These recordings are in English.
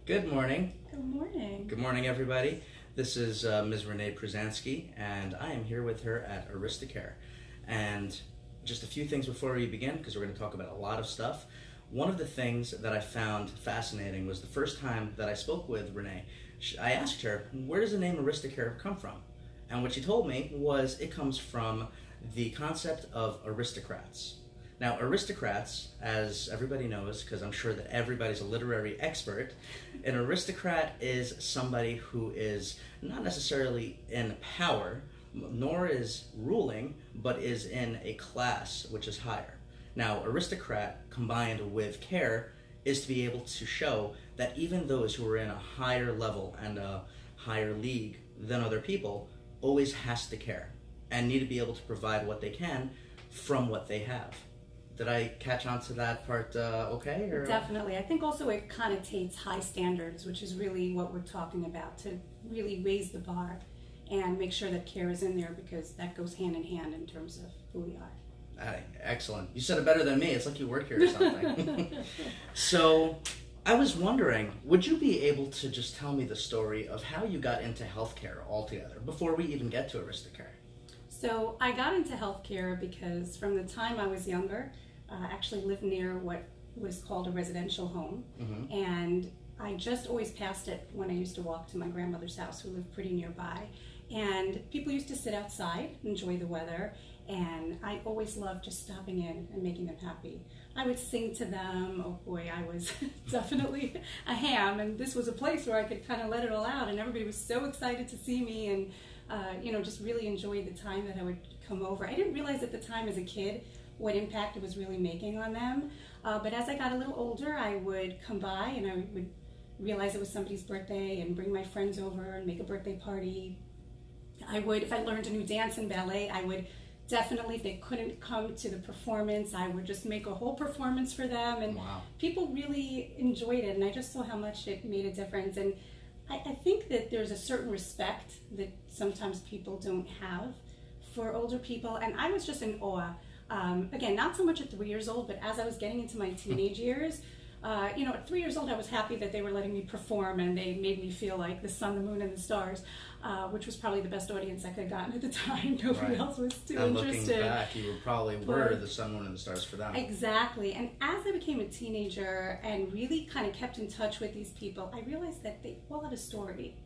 Good morning. Good morning. Good morning, everybody. This is Ms. Renee Pruzansky, and I am here with her at Aristacare. And just a few things before we begin, because we're going to talk about a lot of stuff. One of the things that I found fascinating was the first time that I spoke with Renee. I asked her, where does the name Aristacare come from? And what she told me was it comes from the concept of aristocrats. Now, aristocrats, as everybody knows, because I'm sure that everybody's a literary expert, an aristocrat is somebody who is not necessarily in power, nor is ruling, but is in a class which is higher. Now, aristocrat combined with care is to be able to show that even those who are in a higher level and a higher league than other people always has to care and need to be able to provide what they can from what they have. Did I catch on to that part okay? Or? Definitely. I think also it connotates high standards, which is really what we're talking about, to really raise the bar and make sure that care is in there, because that goes hand in hand in terms of who we are. Excellent. You said it better than me. It's like you work here or something. So I was wondering, would you be able to just tell me the story of how you got into healthcare altogether before we even get to Aristacare? So I got into healthcare because from the time I was younger, I actually lived near what was called a residential home. Mm-hmm. And I just always passed it when I used to walk to my grandmother's house, who lived pretty nearby. And people used to sit outside, enjoy the weather, and I always loved just stopping in and making them happy. I would sing to them. Oh boy, I was definitely a ham, and this was a place where I could kind of let it all out, and everybody was so excited to see me, and just really enjoyed the time that I would come over. I didn't realize at the time as a kid what impact it was really making on them, but as I got a little older, I would come by and I would realize it was somebody's birthday and bring my friends over and make a birthday party. I would, if I learned a new dance in ballet, I would definitely, if they couldn't come to the performance, I would just make a whole performance for them, and Wow. People really enjoyed it, and I just saw how much it made a difference. And I think that there's a certain respect that sometimes people don't have for older people, and I was just in awe. Again, not so much at 3 years old, but as I was getting into my teenage years, at 3 years old, I was happy that they were letting me perform, and they made me feel like the sun, the moon, and the stars, which was probably the best audience I could have gotten at the time. Nobody Right. else was too And interested. looking back, you probably were the sun, moon, and the stars for them. Exactly. And as I became a teenager and really kind of kept in touch with these people, I realized that they all had a story.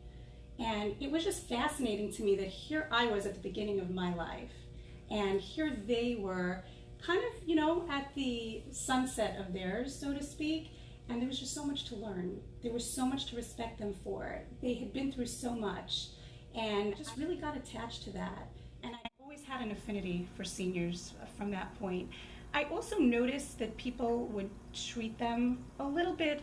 And it was just fascinating to me that here I was at the beginning of my life, and here they were kind of, at the sunset of theirs, so to speak, and there was just so much to learn. There was so much to respect them for. They had been through so much, and I just really got attached to that. And I always had an affinity for seniors from that point. I also noticed that people would treat them a little bit,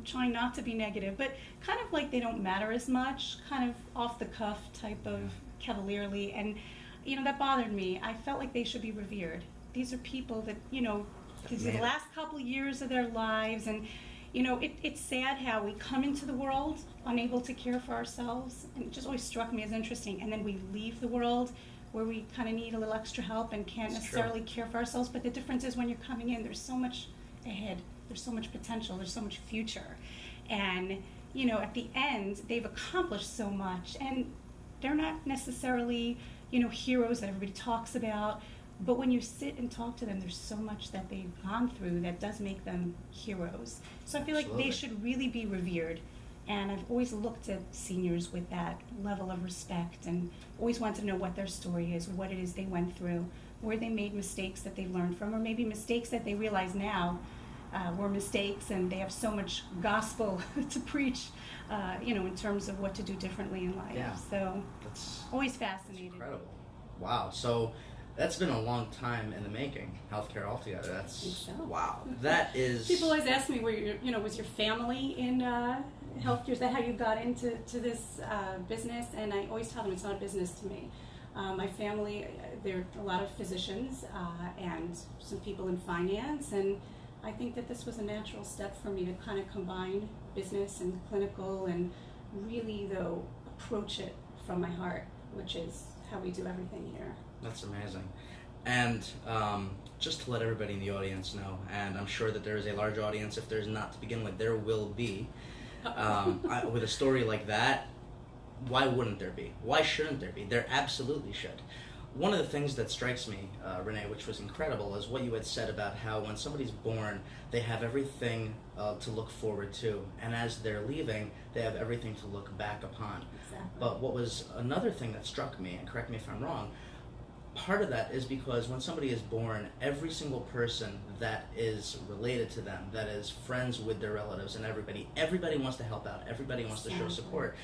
trying not to be negative, but kind of like they don't matter as much, kind of off the cuff type of cavalierly, and that bothered me. I felt like they should be revered. These are people that, these are the last couple of years of their lives, and it's sad how we come into the world unable to care for ourselves, and it just always struck me as interesting, and then we leave the world where we kind of need a little extra help and can't necessarily care for ourselves. But the difference is when you're coming in, there's so much ahead, there's so much potential, there's so much future, and at the end they've accomplished so much, and they're not necessarily heroes that everybody talks about, but when you sit and talk to them, there's so much that they've gone through that does make them heroes. So I feel like they should really be revered, and I've always looked at seniors with that level of respect, and always wanted to know what their story is, what it is they went through, where they made mistakes that they learned from, or maybe mistakes that they realize now were mistakes, and they have so much gospel to preach, in terms of what to do differently in life. Yeah. So That's always fascinating. incredible. Wow. So that's been a long time in the making, healthcare altogether. That's so. Wow. That is. People always ask me, was your family in healthcare? Is that how you got into this business? And I always tell them it's not a business to me. My family, there are a lot of physicians and some people in finance, and I think that this was a natural step for me to kind of combine business and clinical, and really, though, approach it from my heart, which is how we do everything here. That's amazing. And just to let everybody in the audience know, and I'm sure that there is a large audience, if there's not to begin with, there will be. With a story like that, why wouldn't there be? Why shouldn't there be? There absolutely should. One of the things that strikes me, Renee, which was incredible, is what you had said about how when somebody's born, they have everything to look forward to, and as they're leaving, they have everything to look back upon. Exactly. But what was another thing that struck me, and correct me if I'm wrong, part of that is because when somebody is born, every single person that is related to them, that is friends with their relatives and everybody wants to help out, everybody wants to show support.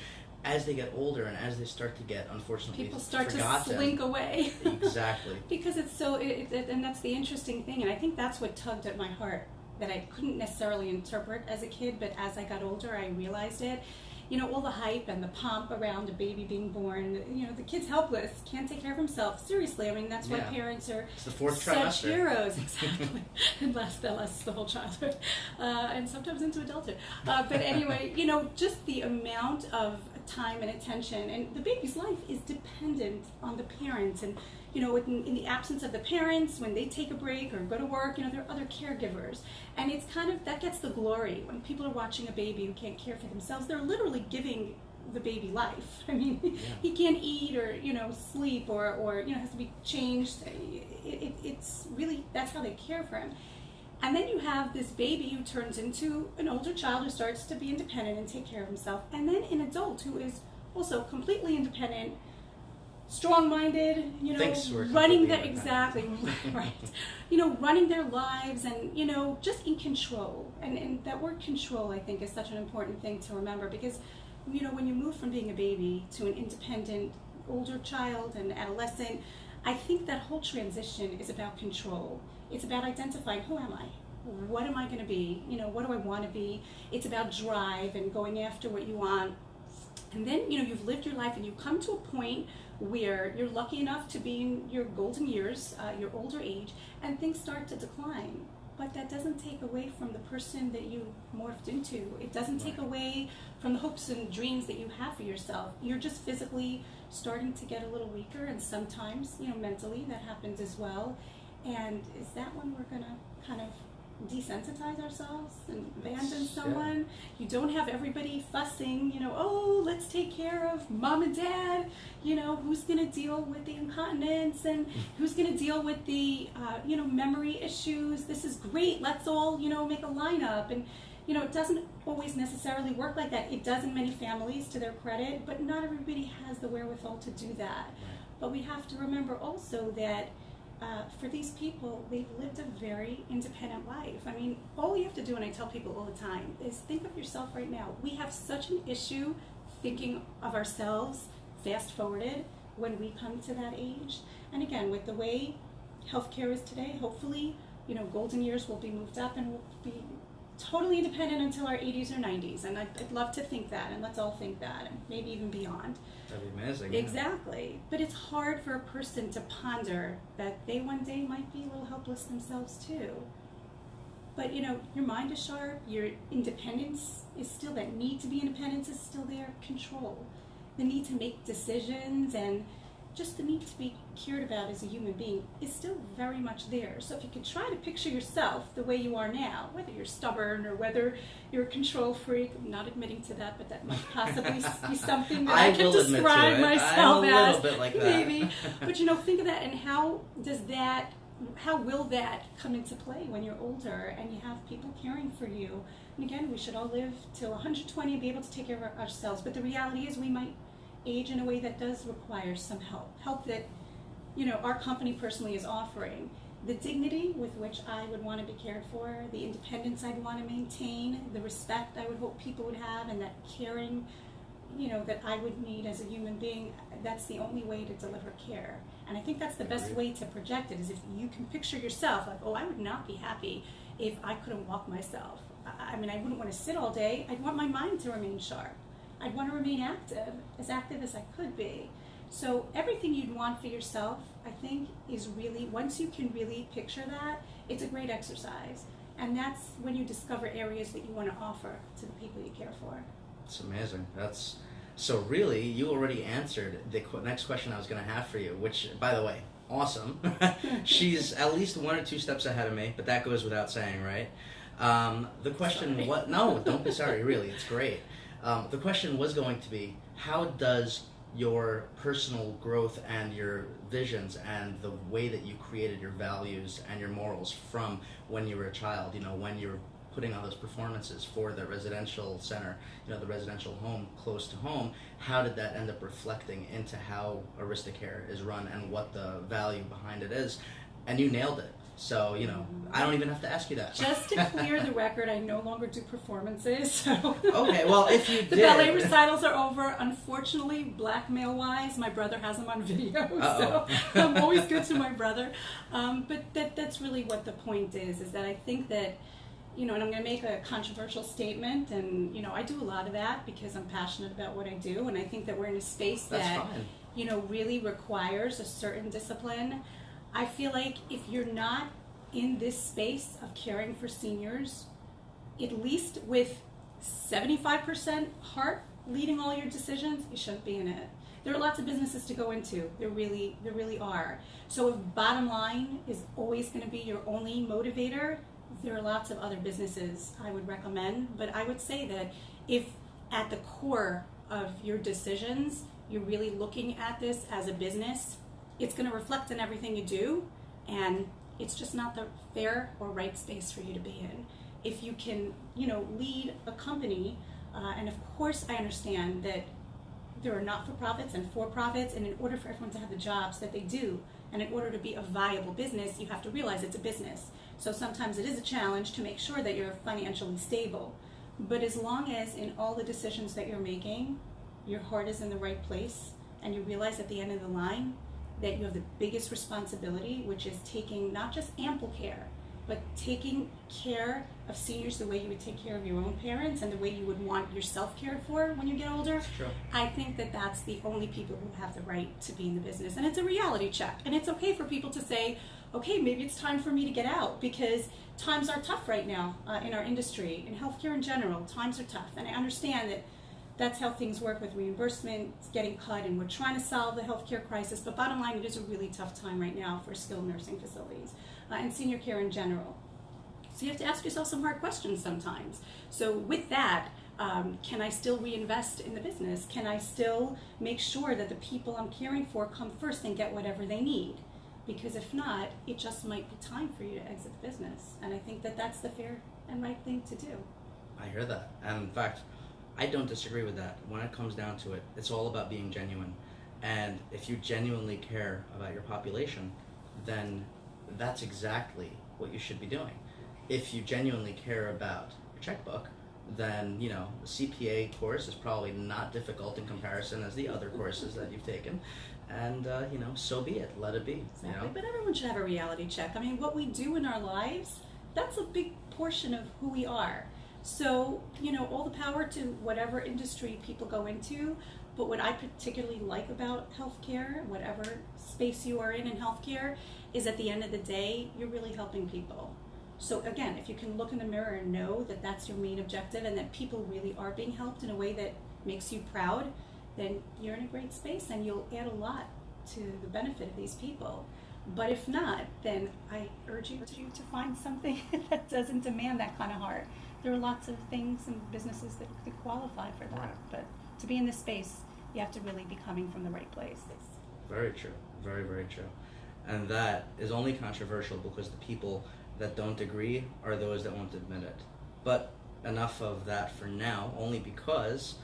As they get older and as they start to get, unfortunately, people start forgotten, to slink away. Exactly. Because it's so, and that's the interesting thing, and I think that's what tugged at my heart, that I couldn't necessarily interpret as a kid, but as I got older, I realized it. You know, all the hype and the pomp around a baby being born, you know, the kid's helpless, can't take care of himself. Seriously, I mean, that's why parents are it's the fourth such trimester. Heroes. Exactly. And that lasts the whole childhood, and sometimes into adulthood. But anyway, you know, just the amount of time and attention, and the baby's life is dependent on the parents. And, you know, in the absence of the parents, when they take a break or go to work, you know, there are other caregivers. And it's kind of, that gets the glory. When people are watching a baby who can't care for themselves, they're literally giving the baby life. I mean, he can't eat or, you know, sleep or you know, has to be changed. It's really, that's how they care for him. And then you have this baby who turns into an older child who starts to be independent and take care of himself. And then an adult who is also completely independent, strong-minded, you know, running their, exactly, right, you know, running their lives and, you know, just in control. And that word control, I think, is such an important thing to remember, because, you know, when you move from being a baby to an independent older child and adolescent, I think that whole transition is about control. It's about identifying, who am I? What am I going to be? You know, what do I want to be? It's about drive and going after what you want. And then, you know, you've lived your life and you come to a point where you're lucky enough to be in your golden years, your older age, and things start to decline. But that doesn't take away from the person that you morphed into. It doesn't take away from the hopes and dreams that you have for yourself. You're just physically starting to get a little weaker, and sometimes, you know, mentally that happens as well. And is that when we're going to kind of desensitize ourselves and abandon someone? You don't have everybody fussing, you know, oh, let's take care of mom and dad, you know, who's going to deal with the incontinence and who's going to deal with the, you know, memory issues. This is great. Let's all, you know, make a lineup. And, you know, it doesn't always necessarily work like that. It does in many families, to their credit, but not everybody has the wherewithal to do that. But we have to remember also that for these people, they've lived a very independent life. I mean, all you have to do, and I tell people all the time, is think of yourself right now. We have such an issue thinking of ourselves fast forwarded when we come to that age. And again, with the way healthcare is today, hopefully, you know, golden years will be moved up and we'll be totally independent until our 80s or 90s. And I'd love to think that, and let's all think that, and maybe even beyond. That'd be amazing. Exactly. But it's hard for a person to ponder that they one day might be a little helpless themselves too. But, you know, your mind is sharp, your independence is still, that need to be independent is still there, control. The need to make decisions and just the need to be cared about as a human being is still very much there. So if you could try to picture yourself the way you are now, whether you're stubborn or whether you're a control freak, I'm not admitting to that, but that might possibly be something that I can describe myself as. I'm a little bit like that. Maybe. But, you know, think of that, and how will that come into play when you're older and you have people caring for you? And again, we should all live till 120 and be able to take care of ourselves. But the reality is we might age in a way that does require some help that, you know, our company personally is offering. The dignity with which I would want to be cared for, the independence I'd want to maintain, the respect I would hope people would have, and that caring, you know, that I would need as a human being, that's the only way to deliver care. And I think that's the best way to project it, is if you can picture yourself like, oh, I would not be happy if I couldn't walk myself. I mean, I wouldn't want to sit all day. I'd want my mind to remain sharp. I'd want to remain active as I could be. So everything you'd want for yourself, I think, is really, once you can really picture that, it's a great exercise. And that's when you discover areas that you want to offer to the people you care for. It's amazing. So really, you already answered the next question I was going to have for you, which, by the way, awesome. She's at least 1 or 2 steps ahead of me, but that goes without saying, right? The question, Sorry. what? No, don't be sorry. Really, it's great. The question was going to be, how does your personal growth and your visions and the way that you created your values and your morals from when you were a child, when you were putting on those performances for the residential center, the residential home close to home, how did that end up reflecting into how Aristacare is run and what the value behind it is? And you nailed it. So, I don't even have to ask you that. Just to clear the record, I no longer do performances. So Okay, well, if you did... The ballet recitals are over. Unfortunately, blackmail-wise, my brother has them on video. Uh-oh. So I'm always good to my brother. But that's really what the point is that I think that, and I'm going to make a controversial statement, and, I do a lot of that because I'm passionate about what I do, and I think that we're in a space that, really requires a certain discipline. I feel like if you're not in this space of caring for seniors, at least with 75% heart leading all your decisions, you shouldn't be in it. There are lots of businesses to go into. There really are. So if bottom line is always going to be your only motivator, there are lots of other businesses I would recommend. But I would say that if at the core of your decisions, you're really looking at this as a business, it's going to reflect in everything you do, and it's just not the fair or right space for you to be in. If you can, lead a company, and of course I understand that there are not-for-profits and for-profits, and in order for everyone to have the jobs that they do, and in order to be a viable business, you have to realize it's a business. So sometimes it is a challenge to make sure that you're financially stable. But as long as in all the decisions that you're making, your heart is in the right place, and you realize at the end of the line that you have the biggest responsibility, which is taking not just ample care, but taking care of seniors the way you would take care of your own parents and the way you would want yourself cared for when you get older. Sure. I think that that's the only people who have the right to be in the business. And it's a reality check. And it's okay for people to say, okay, maybe it's time for me to get out because times are tough right now in our industry, in healthcare in general. Times are tough. And I understand that that's how things work with reimbursement, it's getting cut, and we're trying to solve the healthcare crisis. But bottom line, it is a really tough time right now for skilled nursing facilities and senior care in general. So you have to ask yourself some hard questions sometimes. So with that, can I still reinvest in the business? Can I still make sure that the people I'm caring for come first and get whatever they need? Because if not, it just might be time for you to exit the business. And I think that that's the fair and right thing to do. I hear that. And in fact, I don't disagree with that. When it comes down to it, it's all about being genuine. And if you genuinely care about your population, then that's exactly what you should be doing. If you genuinely care about your checkbook, then, the CPA course is probably not difficult in comparison as the other courses that you've taken. And, so be it. Let it be. Exactly. But everyone should have a reality check. I mean, what we do in our lives, that's a big portion of who we are. So, all the power to whatever industry people go into, but what I particularly like about healthcare, whatever space you are in healthcare, is at the end of the day, you're really helping people. So again, if you can look in the mirror and know that that's your main objective and that people really are being helped in a way that makes you proud, then you're in a great space and you'll add a lot to the benefit of these people. But if not, then I urge you to find something that doesn't demand that kind of heart. There are lots of things and businesses that could qualify for that. Right. But to be in this space, you have to really be coming from the right place. Very true. Very, very true. And that is only controversial because the people that don't agree are those that won't admit it. But enough of that for now, only because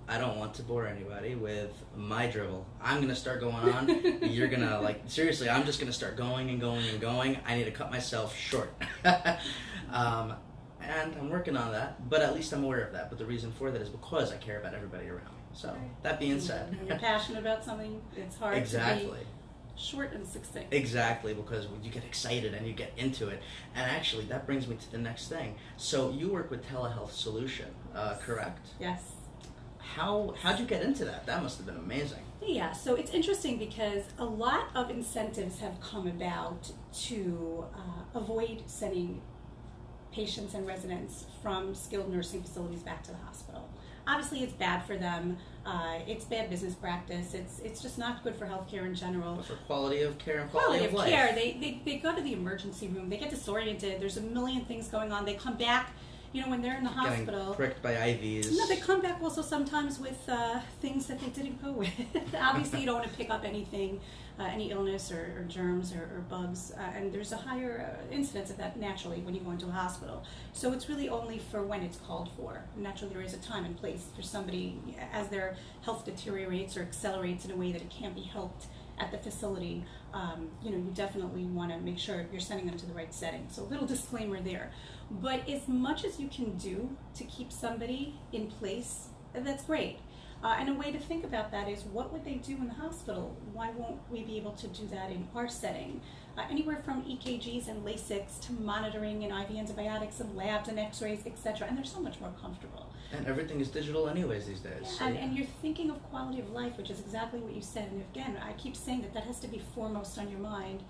I don't want to bore anybody with my drivel. I'm going to start going on. You're going to, seriously, I'm just going to start going and going and going. I need to cut myself short. And I'm working on that, but at least I'm aware of that. But the reason for that is because I care about everybody around me. So, that being said. When you're passionate about something, it's hard to be short and succinct. Exactly, because you get excited and you get into it. And actually, that brings me to the next thing. So, you work with Telehealth Solution, correct? Yes. How'd you get into that? That must have been amazing. Yeah, so it's interesting because a lot of incentives have come about to avoid sending patients and residents from skilled nursing facilities back to the hospital. Obviously, it's bad for them. It's bad business practice. It's just not good for healthcare in general. But for quality of care and quality of life. Care, they go to the emergency room. They get disoriented. There's a million things going on. They come back, when they're in the hospital. Getting pricked by IVs. No, they come back also sometimes with things that they didn't go with. Obviously, you don't want to pick up anything, any illness or germs or bugs, and there's a higher incidence of that naturally when you go into a hospital. So it's really only for when it's called for. Naturally, there is a time and place for somebody as their health deteriorates or accelerates in a way that it can't be helped at the facility. You definitely want to make sure you're sending them to the right setting. So a little disclaimer there. But as much as you can do to keep somebody in place, that's great. And a way to think about that is, what would they do in the hospital? Why won't we be able to do that in our setting? Anywhere from EKGs and Lasix to monitoring and IV antibiotics and labs and x-rays, etc. And they're so much more comfortable. And everything is digital anyways these days. Yeah, so and you're thinking of quality of life, which is exactly what you said. And again, I keep saying that has to be foremost on your mind.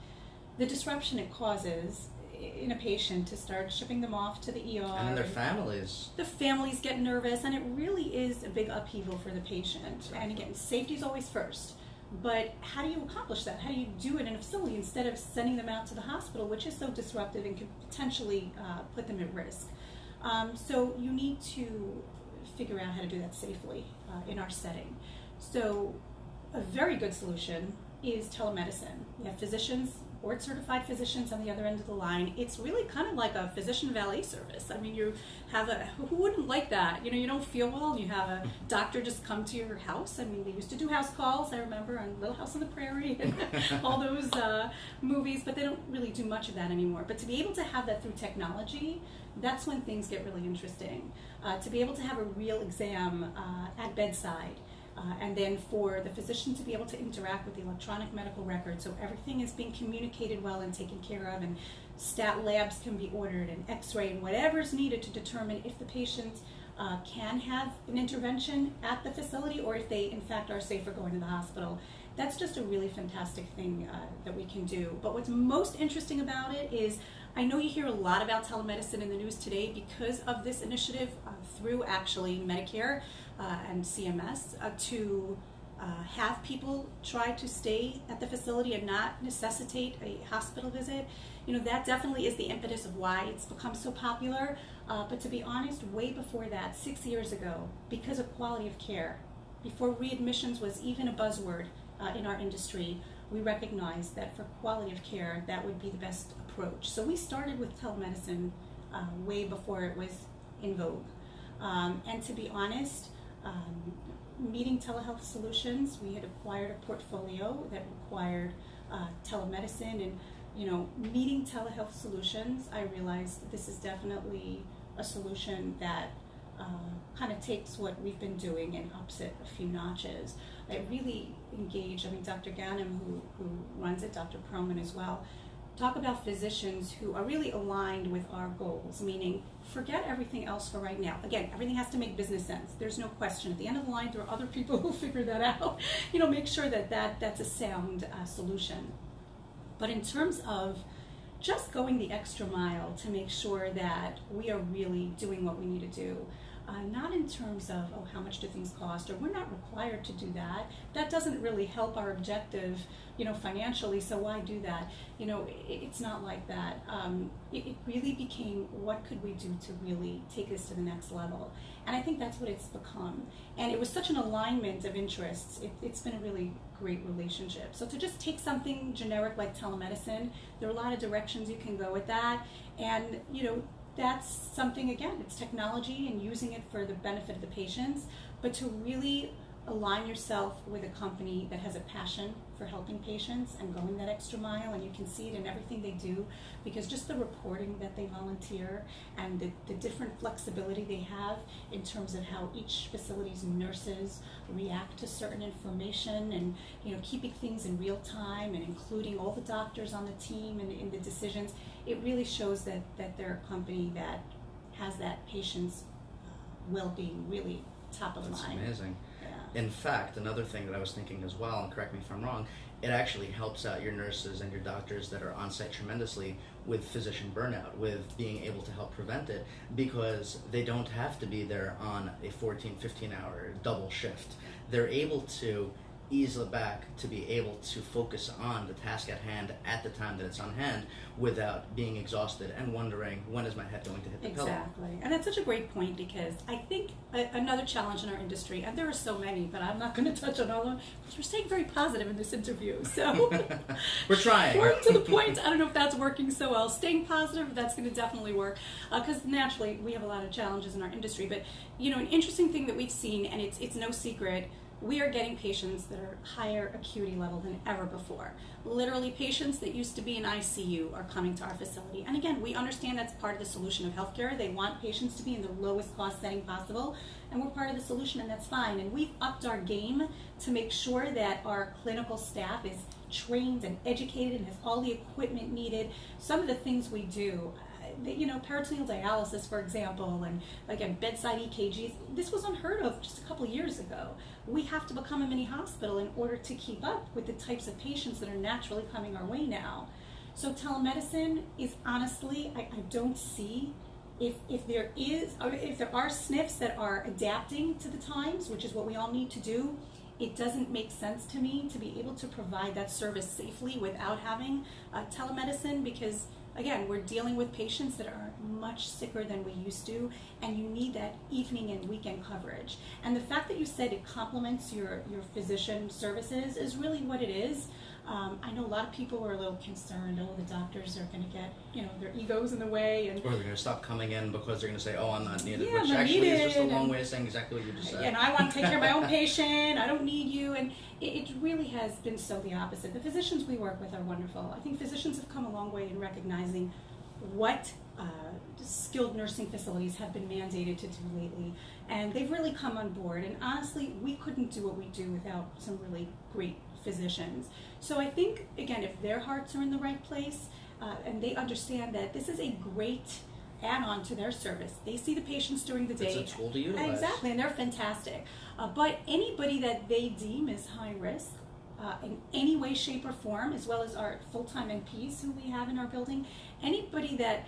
The disruption it causes in a patient to start shipping them off to the ER. And their families. The families get nervous, and it really is a big upheaval for the patient. And again, safety is always first. But how do you accomplish that? How do you do it in a facility instead of sending them out to the hospital, which is so disruptive and could potentially put them at risk? So you need to figure out how to do that safely in our setting. So a very good solution is telemedicine. You have physicians, board-certified physicians on the other end of the line. It's really kind of like a physician valet service. I mean, you have who wouldn't like that? You don't feel well, and you have a doctor just come to your house. I mean, they used to do house calls, I remember, on Little House on the Prairie and all those movies, but they don't really do much of that anymore. But to be able to have that through technology, that's when things get really interesting. To be able to have a real exam at bedside, and then for the physician to be able to interact with the electronic medical record, so everything is being communicated well and taken care of, and stat labs can be ordered, and x-ray, and whatever's needed to determine if the patient can have an intervention at the facility, or if they in fact are safer going to the hospital. That's just a really fantastic thing that we can do. But what's most interesting about it is, I know you hear a lot about telemedicine in the news today because of this initiative through actually Medicare and CMS to have people try to stay at the facility and not necessitate a hospital visit. That definitely is the impetus of why it's become so popular. But to be honest, way before that, 6 years ago, because of quality of care, before readmissions was even a buzzword in our industry, we recognized that for quality of care, that would be the best approach. So we started with telemedicine way before it was in vogue. And to be honest, Meeting Telehealth Solutions, we had acquired a portfolio that required telemedicine, and Meeting Telehealth Solutions, I realized this is definitely a solution that kind of takes what we've been doing and ups it a few notches. I really engage, Dr. Ganem, who runs it, Dr. Perlman as well, talk about physicians who are really aligned with our goals, meaning forget everything else for right now. Again, everything has to make business sense. There's no question. At the end of the line, there are other people who figure that out. Make sure that's a sound solution. But in terms of just going the extra mile to make sure that we are really doing what we need to do, not in terms of, how much do things cost, or we're not required to do that. That doesn't really help our objective, financially, so why do that? It's not like that. It really became, what could we do to really take this to the next level? And I think that's what it's become. And it was such an alignment of interests. It's been a really great relationship. So to just take something generic like telemedicine, there are a lot of directions you can go with that. And, that's something, again, it's technology and using it for the benefit of the patients, but to really align yourself with a company that has a passion for helping patients and going that extra mile, and you can see it in everything they do, because just the reporting that they volunteer and the different flexibility they have in terms of how each facility's nurses react to certain information, and keeping things in real time and including all the doctors on the team and in the decisions, it really shows that they're a company that has that patient's well-being really top of the That's line. amazing. Yeah. In fact, another thing that I was thinking as well, and correct me if I'm wrong, it actually helps out your nurses and your doctors that are on site tremendously with physician burnout, with being able to help prevent it, because they don't have to be there on a 14, 15-hour double shift. They're able to ease it back to be able to focus on the task at hand at the time that it's on hand without being exhausted and wondering, when is my head going to hit the pillow? Exactly. And that's such a great point, because I think another challenge in our industry, and there are so many, but I'm not going to touch on all of them, because we're staying very positive in this interview. So we're trying. Short to the point. I don't know if that's working so well. Staying positive, that's going to definitely work, because naturally we have a lot of challenges in our industry. But an interesting thing that we've seen, and it's no secret, we are getting patients that are higher acuity level than ever before. Literally, patients that used to be in ICU are coming to our facility. And again, we understand that's part of the solution of healthcare. They want patients to be in the lowest cost setting possible, and we're part of the solution, and that's fine. And we've upped our game to make sure that our clinical staff is trained and educated and has all the equipment needed. Some of the things we do, peritoneal dialysis, for example, and again, bedside EKGs, this was unheard of just a couple of years ago. We have to become a mini hospital in order to keep up with the types of patients that are naturally coming our way now. So telemedicine is honestly, I don't see if there are SNFs that are adapting to the times, which is what we all need to do. It doesn't make sense to me to be able to provide that service safely without having telemedicine, because again, we're dealing with patients that are much sicker than we used to, and you need that evening and weekend coverage. And the fact that you said it complements your physician services is really what it is. I know a lot of people are a little concerned, the doctors are going to get, their egos in the way. Or they're going to stop coming in because they're going to say, I'm not needed, yeah, which actually is just a long way of saying exactly what you just said. And I want to take care of my own patient, I don't need you. And it really has been so the opposite. The physicians we work with are wonderful. I think physicians have come a long way in recognizing what skilled nursing facilities have been mandated to do lately, and they've really come on board. And honestly, we couldn't do what we do without some really great physicians. So I think, again, if their hearts are in the right place, and they understand that this is a great add-on to their service. They see the patients during the day. It's a tool to utilize. Exactly, and they're fantastic. But anybody that they deem is high risk, in any way, shape, or form, as well as our full-time NPs who we have in our building, anybody that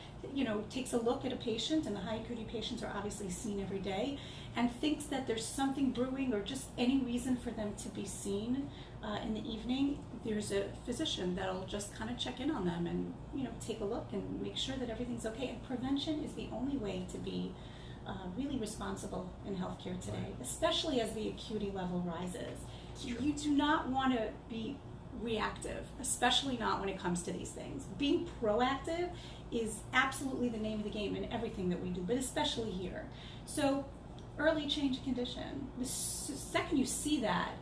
takes a look at a patient, and the high acuity patients are obviously seen every day, and thinks that there's something brewing or just any reason for them to be seen in the evening, there's a physician that'll just kind of check in on them and take a look and make sure that everything's okay. And prevention is the only way to be really responsible in healthcare today, especially as the acuity level rises. You do not want to be reactive, especially not when it comes to these things. Being proactive is absolutely the name of the game in everything that we do, but especially here. So early change of condition, the second you see that,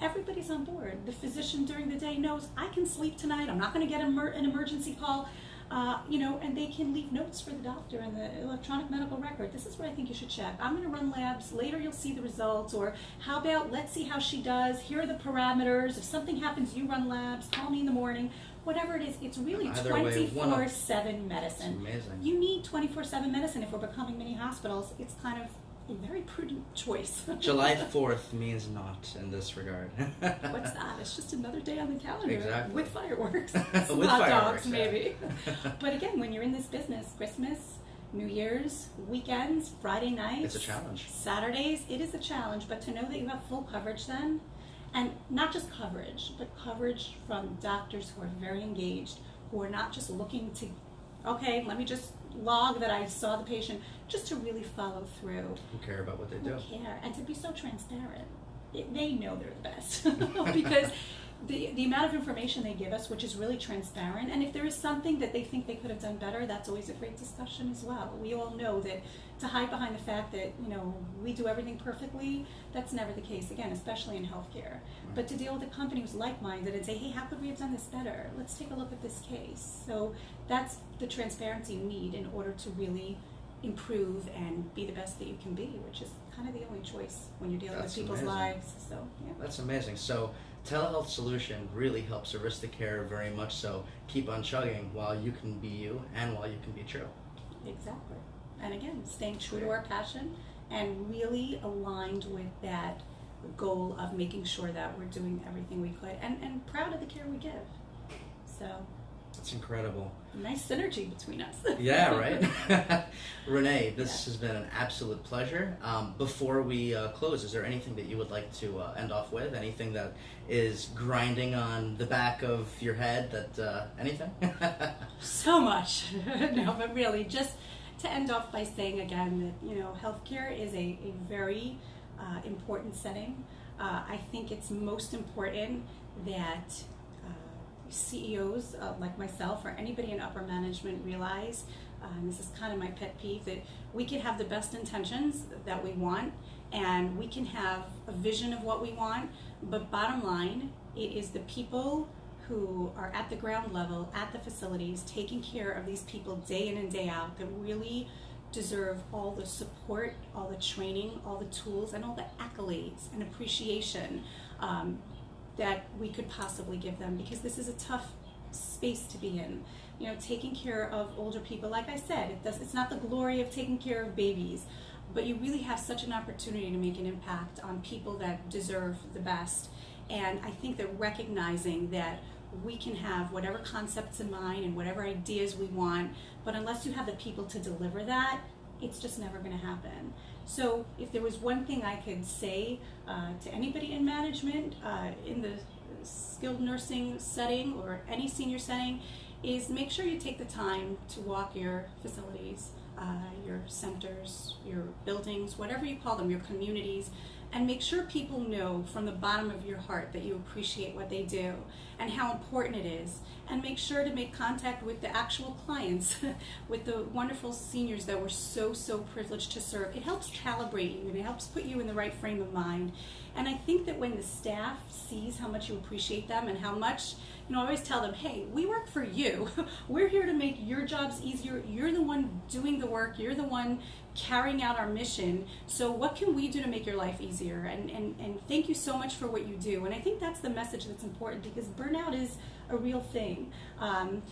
everybody's on board. The physician during the day knows, I can sleep tonight, I'm not going to get an emergency call, and they can leave notes for the doctor in the electronic medical record. This is what I think you should check. I'm going to run labs. Later you'll see the results. Or how about, let's see how she does. Here are the parameters. If something happens, you run labs. Call me in the morning. Whatever it is, it's really 24/7 medicine. Amazing. You need 24/7 medicine if we're becoming mini hospitals. It's kind of a very prudent choice. July 4th means not in this regard. What's that? It's just another day on the calendar. Exactly. With fireworks. With hot fireworks, dogs, maybe. But again, when you're in this business, Christmas, New Year's, weekends, Friday nights. It's a challenge. Saturdays, it is a challenge. But to know that you have full coverage then, and not just coverage, but coverage from doctors who are very engaged, who are not just looking to, okay, let me just log that I saw the patient, just to really follow through. Who care about what they do. Who care, and to be so transparent. They know they're the best because the amount of information they give us, which is really transparent, and if there is something that they think they could have done better, that's always a great discussion as well. We all know that to hide behind the fact that we do everything perfectly, that's never the case, again, especially in healthcare. Right. But to deal with a company who's like-minded and say, hey, how could we have done this better? Let's take a look at this case. So that's the transparency you need in order to really improve and be the best that you can be, which is kind of the only choice when you're dealing with people's lives. So yeah. That's amazing. So Telehealth Solution really helps Aristacare very much so keep on chugging while you can be you and while you can be true. Exactly. And again, staying true to our passion and really aligned with that goal of making sure that we're doing everything we could, and proud of the care we give. So that's incredible. Nice synergy between us. Yeah, right? Renee, this has been an absolute pleasure. Before we close, is there anything that you would like to end off with? Anything that is grinding on the back of your head? Anything? So much. No, but really, just to end off by saying again that, healthcare is a very important setting. I think it's most important that CEOs like myself or anybody in upper management realize, and this is kind of my pet peeve, that we can have the best intentions that we want and we can have a vision of what we want, but bottom line, it is the people who are at the ground level, at the facilities, taking care of these people day in and day out that really deserve all the support, all the training, all the tools, and all the accolades and appreciation that we could possibly give them, because this is a tough space to be in. Taking care of older people, like I said, it's not the glory of taking care of babies, but you really have such an opportunity to make an impact on people that deserve the best. And I think that recognizing that we can have whatever concepts in mind and whatever ideas we want, but unless you have the people to deliver that, it's just never going to happen. So if there was one thing I could say to anybody in management, in the skilled nursing setting or any senior setting, is make sure you take the time to walk your facilities, your centers, your buildings, whatever you call them, your communities, and make sure people know from the bottom of your heart that you appreciate what they do and how important it is. And make sure to make contact with the actual clients, with the wonderful seniors that we're so privileged to serve. It helps calibrate you and it helps put you in the right frame of mind. And I think that when the staff sees how much you appreciate them and how much, I always tell them, hey, we work for you. We're here to make your jobs easier. You're the one doing the work. You're the one carrying out our mission. So what can we do to make your life easier? And thank you so much for what you do. And I think that's the message that's important, because burnout is a real thing. And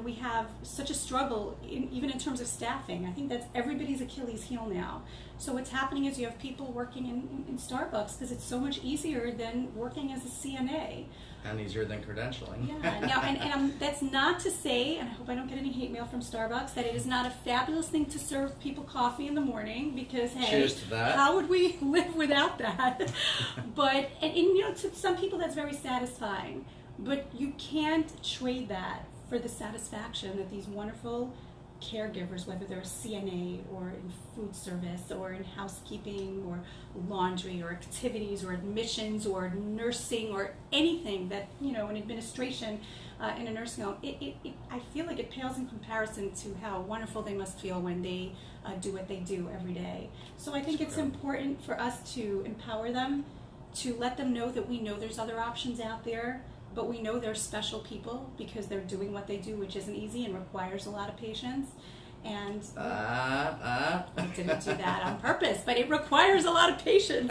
we have such a struggle, even in terms of staffing. I think that's everybody's Achilles heel now. So what's happening is you have people working in Starbucks because it's so much easier than working as a CNA. And easier than credentialing. Yeah. Now, and that's not to say, and I hope I don't get any hate mail from Starbucks, that it is not a fabulous thing to serve people coffee in the morning, because, hey, cheers to that. How would we live without that? But, and to some people that's very satisfying. But you can't trade that for the satisfaction that these wonderful caregivers, whether they're a CNA or in food service or in housekeeping or laundry or activities or admissions or nursing or anything that, in administration in a nursing home, I feel like it pales in comparison to how wonderful they must feel when they do what they do every day. So I think it's important for us to empower them, to let them know that we know there's other options out there, but we know they're special people because they're doing what they do, which isn't easy and requires a lot of patience. And I didn't do that on purpose, but it requires a lot of patience.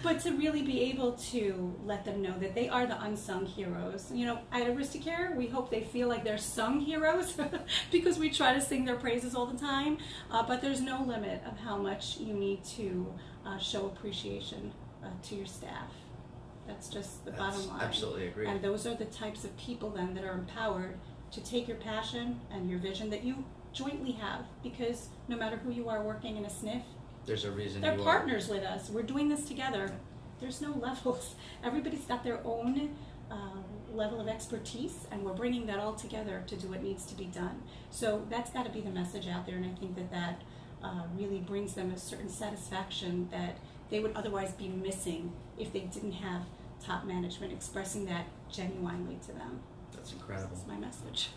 But to really be able to let them know that they are the unsung heroes. At Aristacare, we hope they feel like they're sung heroes because we try to sing their praises all the time. But there's no limit of how much you need to show appreciation to your staff. That's just the bottom line. Absolutely agree. And those are the types of people then that are empowered to take your passion and your vision that you jointly have, because no matter who you are working in a SNF, there's a reason they're partners with us. We're doing this together. There's no levels. Everybody's got their own level of expertise, and we're bringing that all together to do what needs to be done. So that's got to be the message out there, and I think that really brings them a certain satisfaction that they would otherwise be missing if they didn't have top management expressing that genuinely to them. That's incredible. That's my message.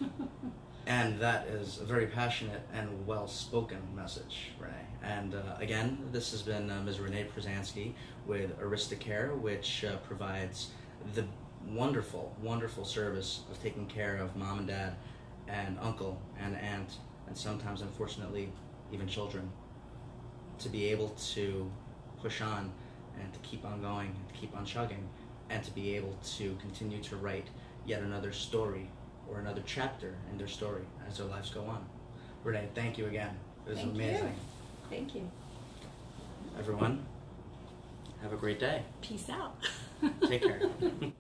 And that is a very passionate and well-spoken message, Renee. And again, this has been Ms. Renee Pruzansky with Aristacare, which provides the wonderful, wonderful service of taking care of mom and dad and uncle and aunt, and sometimes, unfortunately, even children, to be able to push on and to keep on going and to keep on chugging, and to be able to continue to write yet another story or another chapter in their story as their lives go on. Renee, thank you again. It was amazing. Thank you. everyone, have a great day. Peace out. Take care.